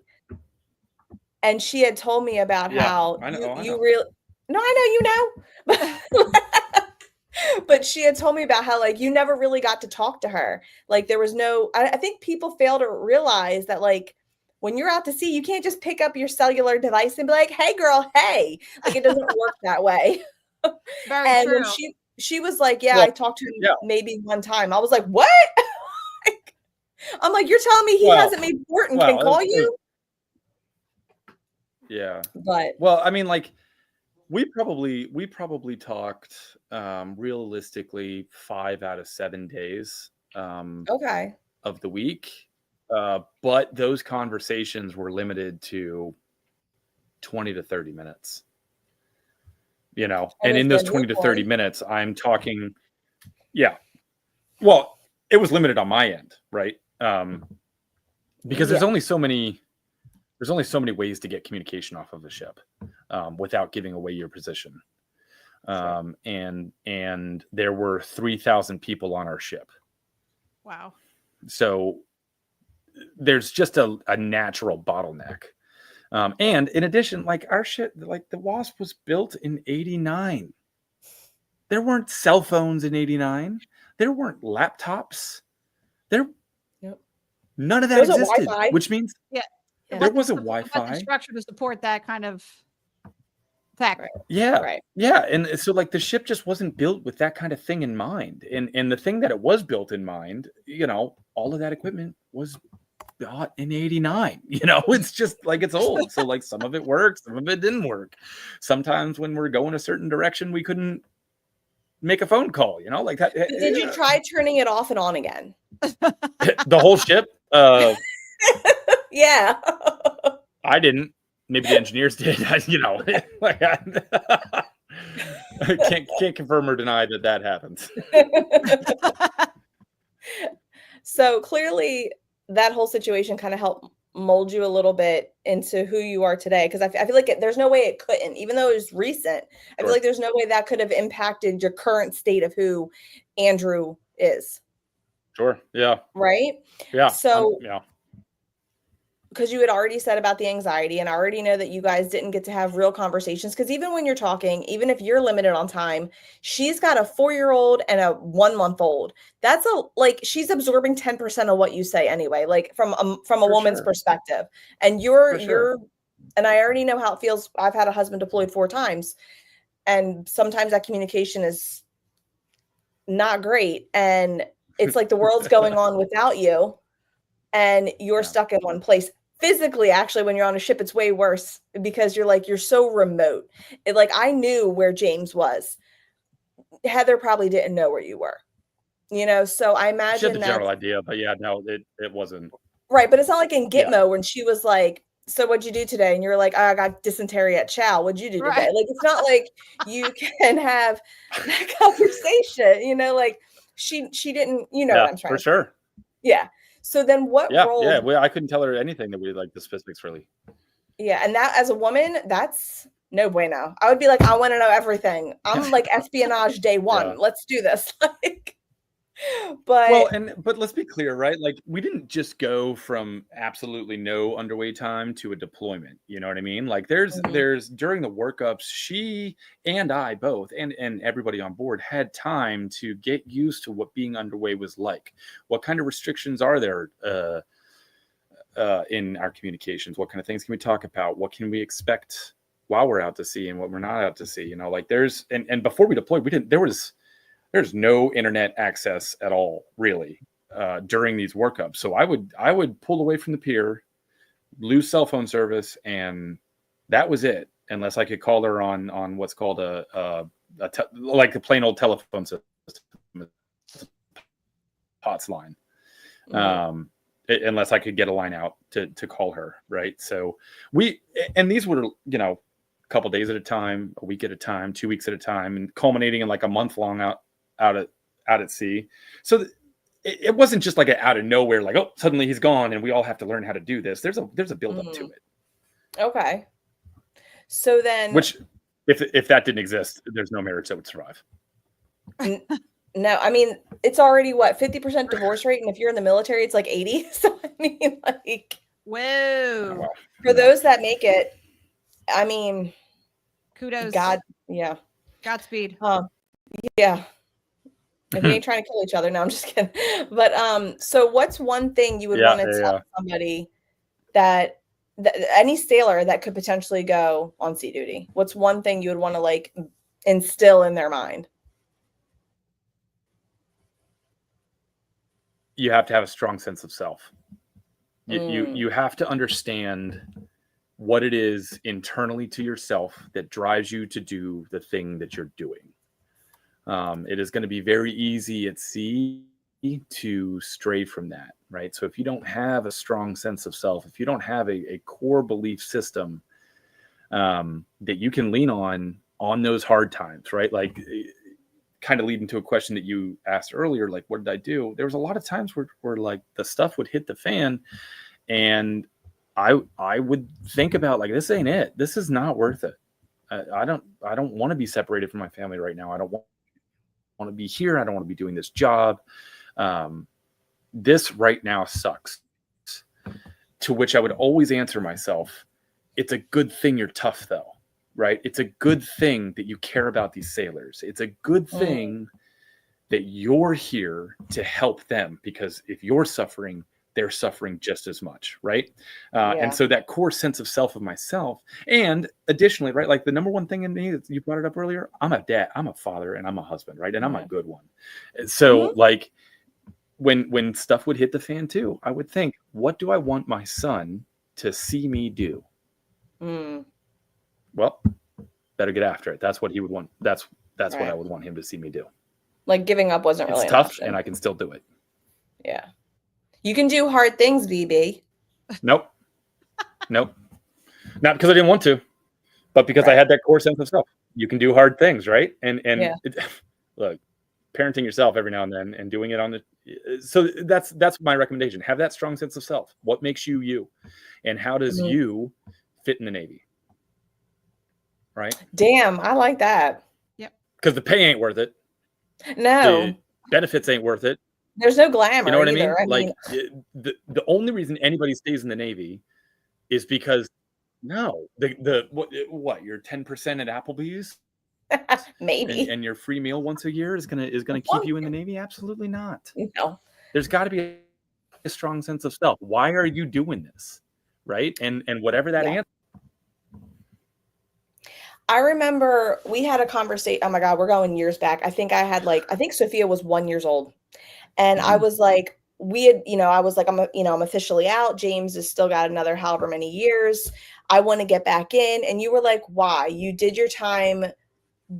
And she had told me about how you really, no, I know, you know, but she had told me about how like you never really got to talk to her. Like there was I think people fail to realize that like when you're out to sea, you can't just pick up your cellular device and be like, "Hey girl, hey." Like it doesn't work that way. Very true. When she was like, I talked to him maybe one time. I was like, "What?" I'm like, "You're telling me he hasn't made port and can call you?" Yeah. But I mean, like we probably talked realistically 5 out of 7 days of the week. But those conversations were limited to 20 to 30 minutes, you know, and in those 20 to 30 minutes, I'm talking, well, it was limited on my end, right? Because there's only so many ways to get communication off of a ship without giving away your position. And there were 3,000 people on our ship. Wow. So there's just a natural bottleneck. And in addition, like our ship, like the Wasp was built in 89. There weren't cell phones in 89. There weren't laptops. None of that existed, which means there was a Wi-Fi structure to support that kind of tech. Yeah. And so like the ship just wasn't built with that kind of thing in mind. And the thing that it was built in mind, you know, all of that equipment was bought in 89. You know, it's just like it's old. So like some of it worked, some of it didn't work. Sometimes when we're going a certain direction, we couldn't make a phone call, you know, like that. Did you try turning it off and on again? The whole ship? Yeah. I didn't. Maybe the engineers did. You know, like I can't confirm or deny that happens. So clearly, that whole situation kind of helped mold you a little bit into who you are today. Because I feel like there's no way it couldn't, even though it was recent. I feel like there's no way that could have impacted your current state of who Andrew is. Sure. Yeah. Right. Yeah. So because you had already said about the anxiety, and I already know that you guys didn't get to have real conversations, because even when you're talking, even if you're limited on time, she's got a 4-year-old and a 1-month-old. That's she's absorbing 10% of what you say anyway, like from a woman's perspective. And you're, and I already know how it feels. I've had a husband deployed 4 times, and sometimes that communication is not great. And it's like the world's going on without you, and you're stuck in one place physically, actually, when you're on a ship, it's way worse because you're so remote. Like I knew where James was. Heather probably didn't know where you were, so I She had imagine the that. general idea, but yeah, no, it wasn't. Right, but it's not like in Yeah. Gitmo when she was like, so what'd you do today? And you're like, oh, I got dysentery at Chow. What'd you do today? Right. Like, it's not like you can have that conversation, like she didn't, what I'm trying for to sure. say. Yeah. So then what role? Yeah. Well, I couldn't tell her anything that we like the specifics really. Yeah. And that as a woman, that's no bueno. I would be like, I want to know everything. I'm like espionage day one. Yeah. Let's do this. But let's be clear, right? Like we didn't just go from absolutely no underway time to a deployment. You know what I mean? Like there's during the workups, she and I both and everybody on board had time to get used to what being underway was like. What kind of restrictions are there in our communications? What kind of things can we talk about? What can we expect while we're out to sea and what we're not out to sea? Like there's and before we deployed, there's no internet access at all, really, during these workups. So I would pull away from the pier, lose cell phone service, and that was it. Unless I could call her on what's called like a plain old telephone system, POTS line. Unless I could get a line out to call her, right? So these were a couple days at a time, a week at a time, 2 weeks at a time, and culminating in like a month long out at sea. So it wasn't just like out of nowhere, like, oh, suddenly he's gone and we all have to learn how to do this. There's a build up to it. Okay. So then, which if that didn't exist, there's no marriage that would survive. No, I mean, it's already 50% divorce rate. And if you're in the military, it's like 80. So I mean, like, whoa. Oh, wow. For those that make it, I mean, kudos. God. Yeah. Godspeed. Yeah. And we ain't trying to kill each other. No, I'm just kidding. But so what's one thing you would want to tell somebody that any sailor that could potentially go on sea duty? What's one thing you would want to like instill in their mind? You have to have a strong sense of self. You have to understand what it is internally to yourself that drives you to do the thing that you're doing. It is going to be very easy at sea to stray from that, right? So if you don't have a strong sense of self, if you don't have a core belief system that you can lean on those hard times, right? Like kind of leading to a question that you asked earlier, like, what did I do? There was a lot of times where like the stuff would hit the fan and I would think about like, this ain't it. This is not worth it. I don't want to be separated from my family right now. I don't want to be here. I don't want to be doing this job. This right now sucks. To which I would always answer myself, it's a good thing you're tough though, right? It's a good thing that you care about these sailors. It's a good thing that you're here to help them, because if you're suffering, they're suffering just as much, right? And so that core sense of self of myself, and additionally, right, like the number one thing in me that you brought it up earlier, I'm a dad, I'm a father, and I'm a husband, right? And I'm a good one. So like when stuff would hit the fan too, I would think, what do I want my son to see me do? Well, better get after it. That's what he would want. That's what I would want him to see me do. Like giving up wasn't really tough, an option. and I can still do it. Yeah. You can do hard things, BB. Nope. Not because I didn't want to, but because I had that core sense of self. You can do hard things, right? And look, parenting yourself every now and then and doing it on the. So that's my recommendation. Have that strong sense of self. What makes you you, and how does you fit in the Navy? Right. Damn, I like that. Yep. Because the pay ain't worth it. No. The benefits ain't worth it. There's no glamour. You know what either. I mean? The only reason anybody stays in the Navy is because what your 10% at Applebee's maybe and your free meal once a year is gonna keep you in the Navy? Absolutely not. No. There's got to be a strong sense of self. Why are you doing this? Right? And whatever that answer. I remember we had a conversation. Oh my God, we're going years back. I think Sophia was 1 year old. And I was like, we had, I was like, I'm officially out. James has still got another however many years. I want to get back in. And you were like, why? You did your time.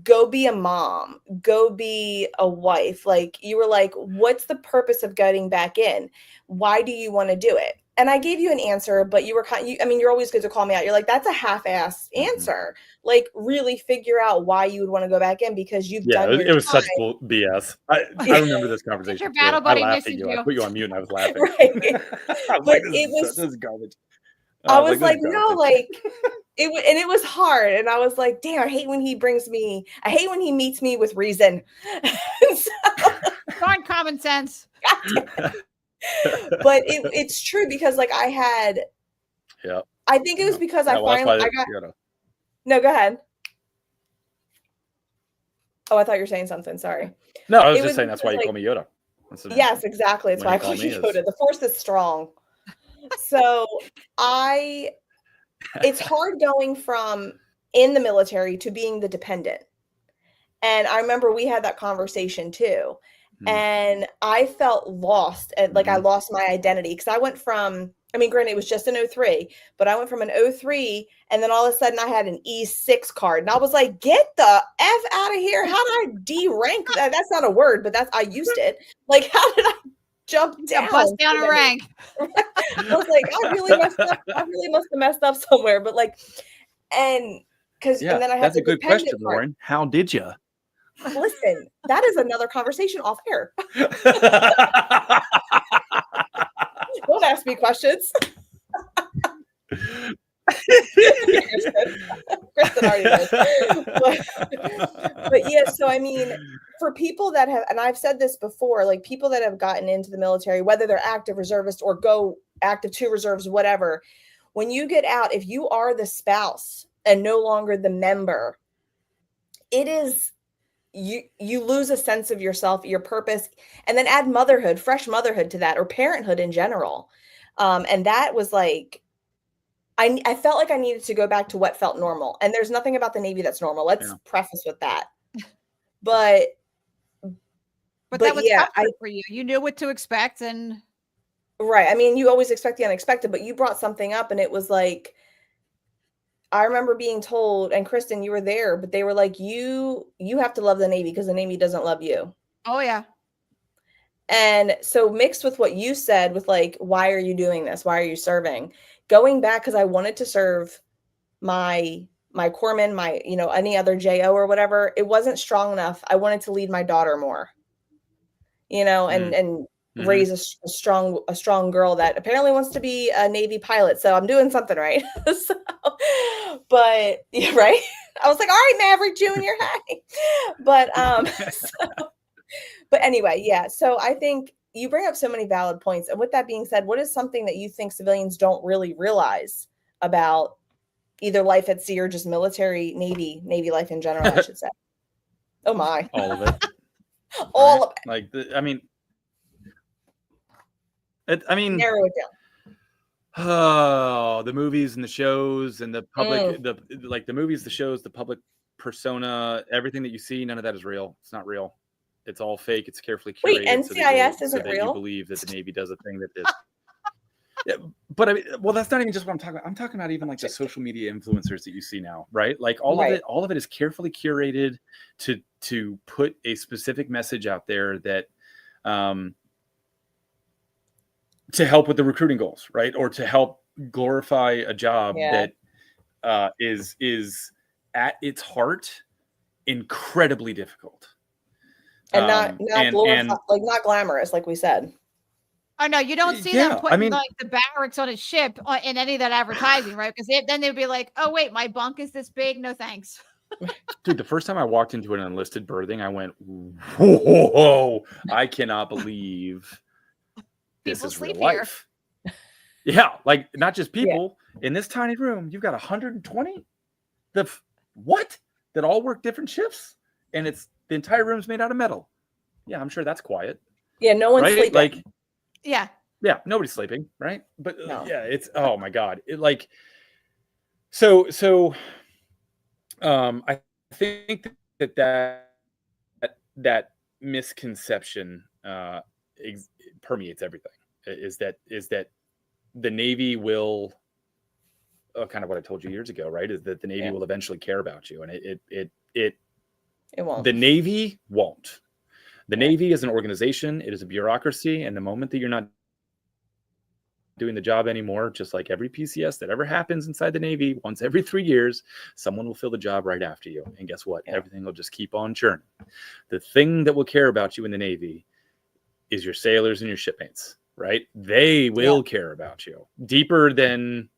Go be a mom, go be a wife. Like, you were like, what's the purpose of getting back in? Why do you want to do it? And I gave you an answer, but you were you're always good to call me out. You're like, that's a half-ass answer. Like, really figure out why you would want to go back in, because you've done your it was time. such BS. I remember this conversation. Your battle buddy missing you. I put you on mute and I was laughing. Right. I was But like, this is garbage. I was like, no, like it was hard. And I was like, damn, I hate when he meets me with reason. Darn common sense. But it's true, because like I think it was because I finally No, go ahead. Oh, I thought you were saying something. Sorry. No, I was just saying that's why you call me Yoda. Yes, exactly. That's why I call you Yoda. The Force is strong. So it's hard going from in the military to being the dependent. And I remember we had that conversation too. And I felt lost, and like I lost my identity, because I went from, granted, it was just an 03, but I went from an 03, and then all of a sudden I had an E6 card, and I was like, get the F out of here. How did I D-rank that? That's not a word, but I used it. Like, how did I jump down? Bust down a rank. I was like, I really must have messed up somewhere. But like, and then I had that's a good question, Lauren. How did you? Listen, that is another conversation off air. Don't ask me questions. Kristen already knows. But yeah, so for people that have, and I've said this before, like people that have gotten into the military, whether they're active reservist or go active 2 reserves, whatever, when you get out, if you are the spouse and no longer the member, it is, you lose a sense of yourself, your purpose, and then add motherhood, fresh motherhood to that, or parenthood in general. And that was like, I felt like I needed to go back to what felt normal. And there's nothing about the Navy that's normal. Let's preface with that. But that was comfort for you. You knew what to expect. And right. You always expect the unexpected, but you brought something up, and it was like, I remember being told, and Kristen, you were there, but they were like, you have to love the Navy because the Navy doesn't love you. Oh, yeah. And so mixed with what you said with like, why are you doing this? Why are you serving? Going back, because I wanted to serve my corpsman, my, any other JO or whatever. It wasn't strong enough. I wanted to lead my daughter more, and raise a strong girl that apparently wants to be a Navy pilot. So I'm doing something right. But yeah, right. I was like, all right, Maverick Jr. Hey. But but anyway, yeah. So I think you bring up so many valid points. And with that being said, what is something that you think civilians don't really realize about either life at sea or just military, Navy life in general, I should say? Oh my. All of it. All of it. Like, narrow it down. Oh, the movies and the shows and the public, the movies, the shows, the public persona, everything that you see, none of that is real. It's not real. It's all fake. It's carefully curated. Wait, NCIS isn't real? You believe that the Navy does a thing that is. Yeah, but that's not even just what I'm talking about. I'm talking about even like the social media influencers that you see now, right? Like all of it is carefully curated to put a specific message out there that, to help with the recruiting goals, right? Or to help glorify a job that is at its heart incredibly difficult. And not glamorous, like we said. Oh no, you don't see them putting like the barracks on a ship in any of that advertising, right? Because then they'd be like, "Oh wait, my bunk is this big. No thanks." Dude, the first time I walked into an enlisted berthing, I went, "Whoa! I cannot believe this is real life." Yeah, like not just people in this tiny room. You've got 120 that all work different shifts, and the entire room's made out of metal. Yeah, I'm sure that's quiet. Yeah, no one's sleeping. Like, yeah, nobody's sleeping, right? But no. It's oh my god, I think that misconception permeates everything. Is that the Navy will, kind of what I told you years ago, right? Is that the Navy will eventually care about you, and it won't. The Navy won't. The Navy is an organization. It is a bureaucracy, and the moment that you're not doing the job anymore, just like every PCS that ever happens inside the Navy, once every 3 years, someone will fill the job right after you. And guess what? Everything will just keep on churning. The thing that will care about you in the Navy is your sailors and your shipmates, right? They will care about you deeper than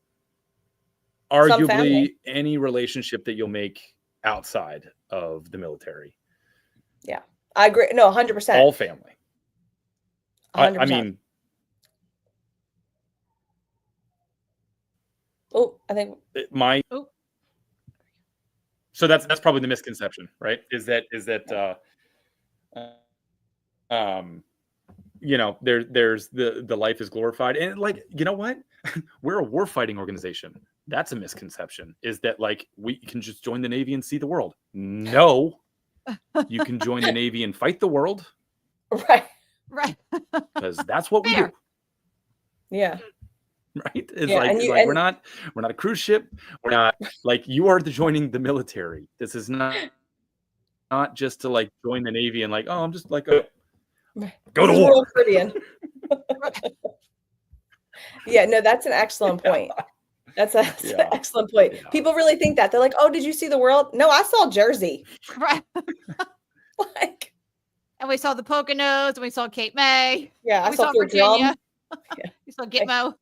arguably any relationship that you'll make outside of the military. Yeah, I agree. No, 100%. All family. 100%. I mean, I think so that's probably the misconception, right? Is that you know, there's the life is glorified, and like, you know what? We're a warfighting organization. That's a misconception. Is that like we can just join the Navy and see the world? No, you can join the Navy and fight the world, right? Because that's what we do. Yeah. Right? It's we're not a cruise ship. We're not like, you are joining the military. This is not just to like join the Navy and like, oh, I'm just like go to war. Yeah, no, that's an excellent point. That's an excellent point. Yeah. People really think that. They're like, oh, did you see the world? No, I saw Jersey. Right. Like, and we saw the Poconos, and we saw Cape May. Yeah, I saw Virginia. You saw Gitmo.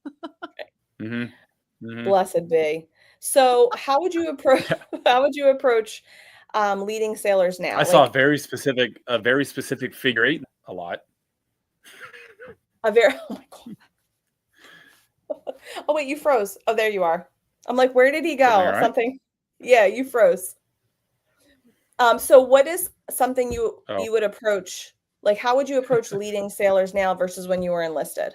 Blessed be. So, how would you approach? How would you approach leading sailors now? I saw a very specific figure eight a lot. Oh my God. Oh wait, you froze. Oh, there you are. I'm like, where did he go? Right? Something. Yeah, you froze. So what is something you would approach? Like, how would you approach leading sailors now versus when you were enlisted?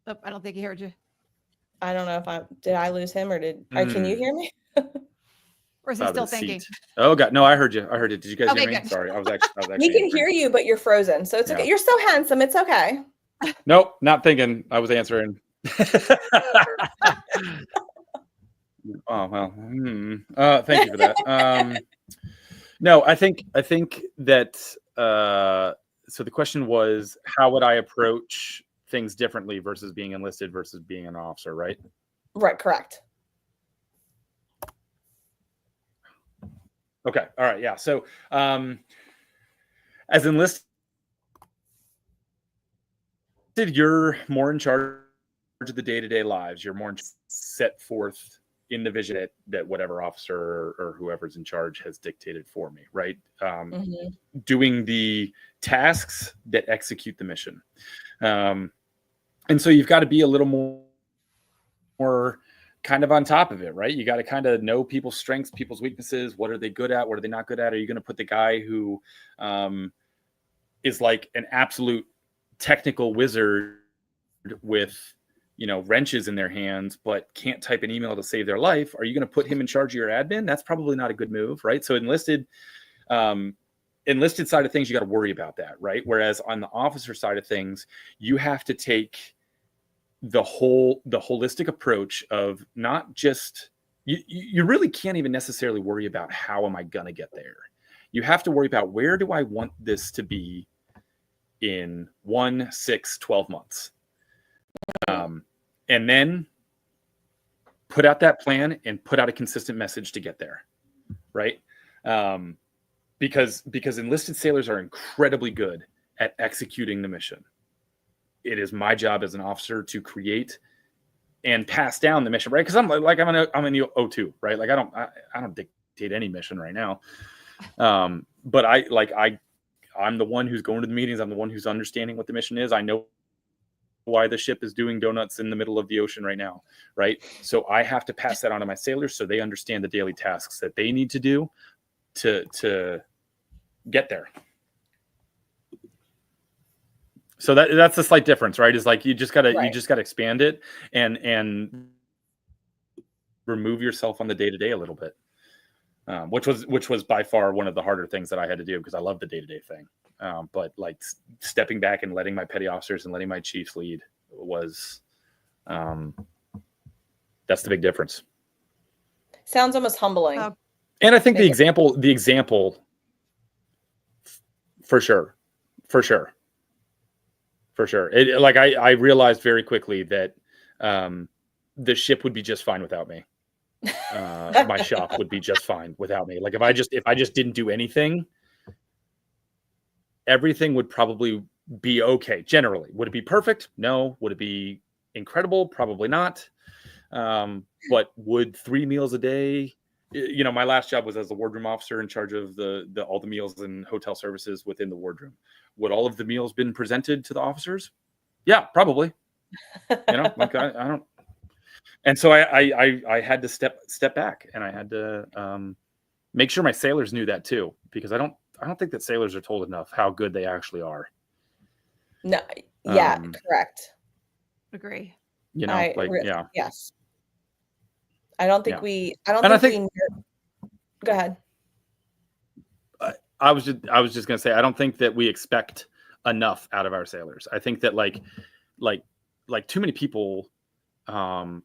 Oh, I don't think he heard you. I don't know if did I lose him or can you hear me? Or is he still thinking? Oh God, no, I heard you. Did you guys hear me? Good. Sorry, I was actually. We can hear you, but you're frozen, so it's okay. You're so handsome. It's okay. Nope, not thinking. I was answering. Oh well. Thank you for that. No, I think that. So the question was, how would I approach things differently versus being enlisted versus being an officer, right? Right, correct. Okay, all right, yeah. So as enlisted, you're more in charge of the day-to-day lives. You're more set forth in the vision that whatever officer or whoever's in charge has dictated for me, right? Doing the tasks that execute the mission. And so you've got to be a little more kind of on top of it, right? You got to kind of know people's strengths, people's weaknesses. What are they good at? What are they not good at? Are you going to put the guy who is like an absolute technical wizard with, you know, wrenches in their hands, but can't type an email to save their life? Are you going to put him in charge of your admin? That's probably not a good move, right? So enlisted side of things, you got to worry about that, right? Whereas on the officer side of things, you have to take the holistic approach of not just, you really can't even necessarily worry about how am I going to get there. You have to worry about, where do I want this to be in 1, 6, 12 months? And then put out that plan and put out a consistent message to get there, right? Because enlisted sailors are incredibly good at executing the mission. It is my job as an officer to create and pass down the mission, right? Because I'm in the O2, right? Like I don't dictate any mission right now. But I'm the one who's going to the meetings. I'm the one who's understanding what the mission is. I know why the ship is doing donuts in the middle of the ocean right now, right? So I have to pass that on to my sailors so they understand the daily tasks that they need to do to get there. So that's the slight difference, right? Is like you just gotta expand it and remove yourself on the day-to-day a little bit, which was by far one of the harder things that I had to do because I love the day-to-day thing. But like stepping back and letting my petty officers and letting my chiefs lead was, that's the big difference. Sounds almost humbling. And I think the example for sure. It, like I realized very quickly that the ship would be just fine without me. My shop would be just fine without me. Like if I just didn't do anything, everything would probably be okay. Generally, would it be perfect? No. Would it be incredible? Probably not. But would 3 meals a day? You know, my last job was as the wardroom officer in charge of the all the meals and hotel services within the wardroom. Would all of the meals been presented to the officers? Yeah, probably. You know, like I don't. And so I had to step back, and I had to make sure my sailors knew that too, because I don't think that sailors are told enough how good they actually are. No, yeah, correct. Agree. You know, yeah. Yes. I don't think we go ahead. I was just going to say, I don't think that we expect enough out of our sailors. I think that like too many people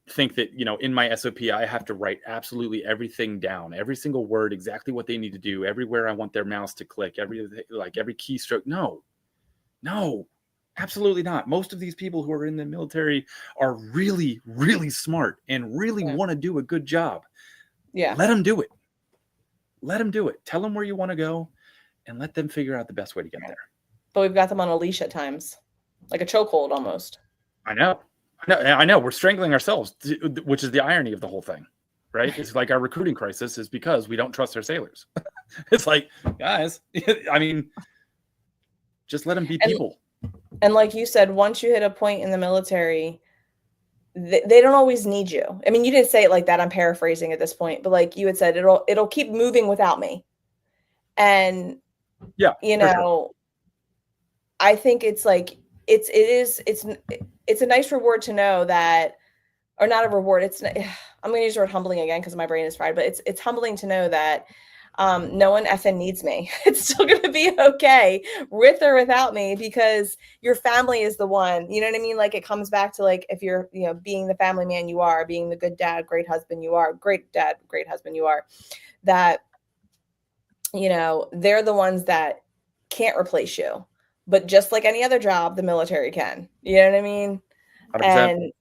think that, you know, in my SOP, I have to write absolutely everything down, every single word, exactly what they need to do, everywhere I want their mouse to click, every keystroke. No, absolutely not. Most of these people who are in the military are really, really smart and really want to do a good job. Yeah. Let them do it. Tell them where you want to go and let them figure out the best way to get there. But we've got them on a leash at times, like a chokehold almost. I know. We're strangling ourselves, which is the irony of the whole thing, right? It's like our recruiting crisis is because we don't trust our sailors. It's like, guys, I mean, just let them be people. And like you said, once you hit a point in the military, they don't always need you. I mean, you didn't say it like that. I'm paraphrasing at this point, but like you had said, it'll keep moving without me. And yeah, you know, sure. I think it's like it's a nice reward to know that, or not a reward. I'm going to use the word humbling again because my brain is fried, but it's humbling to know that no one effing needs me. It's still going to be okay with or without me because your family is the one, you know what I mean? Like it comes back to like, if you're, you know, being the family man you are, being the good dad, great husband you are, great dad, great husband you are, that, you know, they're the ones that can't replace you, but just like any other job, the military can, you know what I mean? 100%. And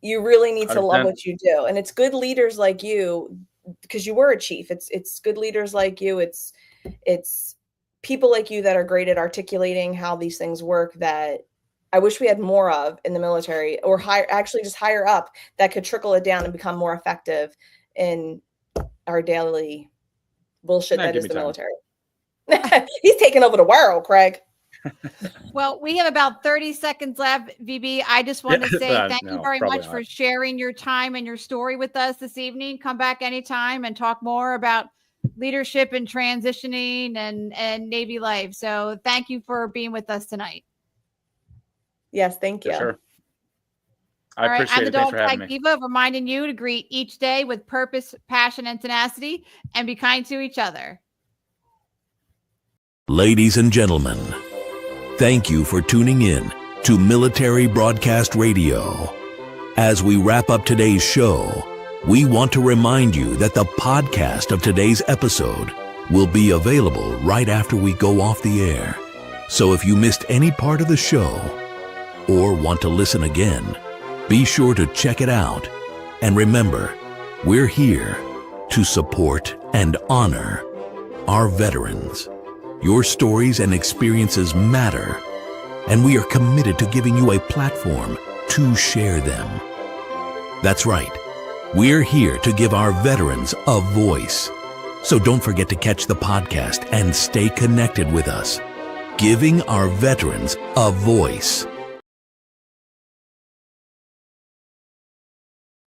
you really need to 100%. Love what you do. And it's good leaders like you, because you were a chief. It's good leaders like you. It's people like you that are great at articulating how these things work that I wish we had more of in the military, or higher up that could trickle it down and become more effective in our daily bullshit that is the military. He's taking over the world, Craig. Well, we have about 30 seconds left, VB. I just want to say thank you very much for sharing your time and your story with us this evening. Come back anytime and talk more about leadership and transitioning and Navy life. So thank you for being with us tonight. Yes, thank you. For sure. I appreciate I'm the it. Thanks Dog for having Tag me. Diva, reminding you to greet each day with purpose, passion, and tenacity, and be kind to each other. Ladies and gentlemen, thank you for tuning in to Military Broadcast Radio. As we wrap up today's show, we want to remind you that the podcast of today's episode will be available right after we go off the air. So if you missed any part of the show or want to listen again, be sure to check it out. And remember, we're here to support and honor our veterans. Your stories and experiences matter, and we are committed to giving you a platform to share them. That's right. We're here to give our veterans a voice. So don't forget to catch the podcast and stay connected with us. Giving our veterans a voice.